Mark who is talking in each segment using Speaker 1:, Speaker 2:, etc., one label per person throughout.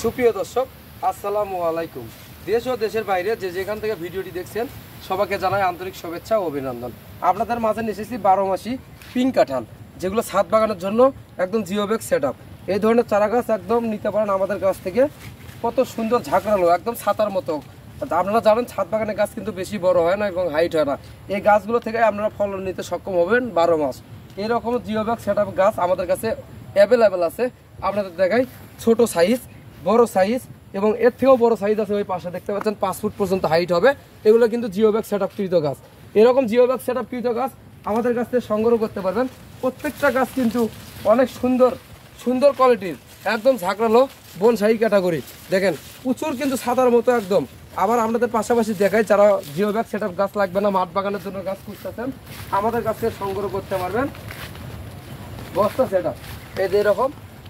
Speaker 1: সুপ্রিয় দর্শক, আসসালামু আলাইকুম। দেশ ও দেশের বাইরে যে যেখান থেকে ভিডিওটি দেখছেন সবাইকে জানাই আন্তরিক শুভেচ্ছা ও অভিনন্দন। আপনাদের মাঝে নিয়ে এসেছি 12 মাসি পিঙ্ক কাঁঠাল, যেগুলো ছাদ বাগানের জন্য একদম জিওব্যাগ সেট আপ। এই ধরনের চারা গাছ একদম নিতে পারেন আমাদের কাছ থেকে। কত সুন্দর ঝাঁকড়ালো, একদম ছাতার মতো। আপনারা জানেন ছাদ বাগানের গাছ কিন্তু বেশি বড় হয় না এবং হাইট হয় না। এই গাছগুলো থেকে আপনারা ফলন নিতে সক্ষম হবেন 12 মাস। এরকম জিওব্যাগ সেট আপ গাছ আমাদের কাছে অ্যাভেলেবেল আছে। আপনাদের দেখাই ছোট সাইজ, বড় সাইজ এবং এর থেকেও বড় সাইজ আছে। ওই পাশে দেখতে পাচ্ছেন 5 ফুট পর্যন্ত হাইট হবে। এগুলো কিন্তু জিওব্যাগ সেট আপ কৃত গাছ। এরকম জিওব্যাগ সেট আপ কৃত গাছ আমাদের কাছ থেকে সংগ্রহ করতে পারবেন। প্রত্যেকটা গাছ কিন্তু অনেক সুন্দর সুন্দর কোয়ালিটির, একদম ঝাঁকড়ালো বনসাই ক্যাটাগরি। দেখেন প্রচুর কিন্তু সাদার মতো একদম। আবার আপনাদের পাশাপাশি দেখাই, যারা জিওব্যাগ সেট আপ গাছ লাগবে না, মাঠ বাগানের জন্য গাছ খুঁজতেছেন, আমাদের কাছ থেকে সংগ্রহ করতে পারবেন বস্তা সেট আপ। এই যে এরকম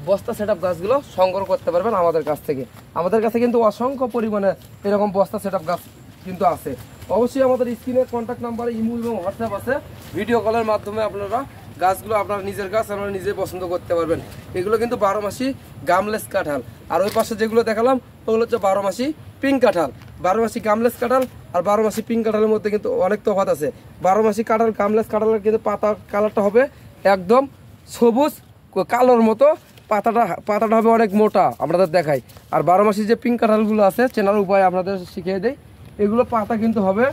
Speaker 1: বস্তা সেট আপ গাছগুলো সংগ্রহ করতে পারবেন আমাদের কাছ থেকে। আমাদের কাছে কিন্তু অসংখ্য পরিমাণে এরকম বস্তা সেট আপ গাছ কিন্তু আছে। অবশ্যই আমাদের স্ক্রিনের কন্ট্যাক্ট নাম্বারে ইমো এবং হোয়াটসঅ্যাপ আছে। ভিডিও কলের মাধ্যমে আপনারা গাছগুলো আপনার নিজের গাছ আপনারা নিজে পছন্দ করতে পারবেন। এগুলো কিন্তু 12 মাসি গামলেস কাঁঠাল। আর ওই পাশে যেগুলো দেখালাম ওগুলো হচ্ছে 12 মাসি পিঙ্ক কাঁঠাল। 12 মাসি গামলেস কাঁঠাল আর 12 মাসি পিঙ্ক কাঁঠালের মধ্যে কিন্তু অনেক তফাৎ আছে। 12 মাসি কাঁঠাল গামলেস কাঁঠালের কিন্তু পাতা কালারটা হবে একদম সবুজ কালোর মতো, পাতাটা হবে অনেক মোটা। আপনাদের দেখাই। আর 12 মাসি যে পিঙ্ক কাঁঠালগুলো আছে চেনার উপায় আপনাদের শিখিয়ে দেয়। এগুলো পাতা কিন্তু হবে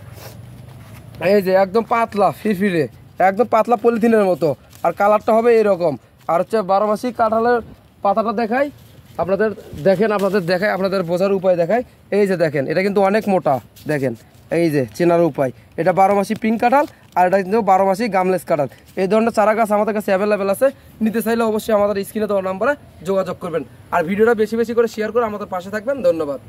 Speaker 1: এই যে একদম পাতলা ফিরফিরে, একদম পাতলা পলিথিনের মতো। আর কালারটা হবে এরকম। আর হচ্ছে 12 মাসি কাঁঠালের পাতাটা দেখাই আপনাদের, দেখেন আপনাদের দেখায়, আপনাদের বোঝার উপায় দেখায়। এই যে দেখেন এটা কিন্তু অনেক মোটা, দেখেন এই যে চেনার উপায়। এটা 12 মাসি পিঙ্ক কাঁঠাল আর এটা কিন্তু 12 মাসি গামলেস কাঁঠাল। এই ধরনের চারা গাছ আমাদের কাছে অ্যাভেলেবেল আছে। নিতে চাইলে অবশ্যই আমাদের স্ক্রিনে দেওয়া নাম্বারে যোগাযোগ করবেন। আর ভিডিওটা বেশি বেশি করে শেয়ার করে আমাদের পাশে থাকবেন। ধন্যবাদ।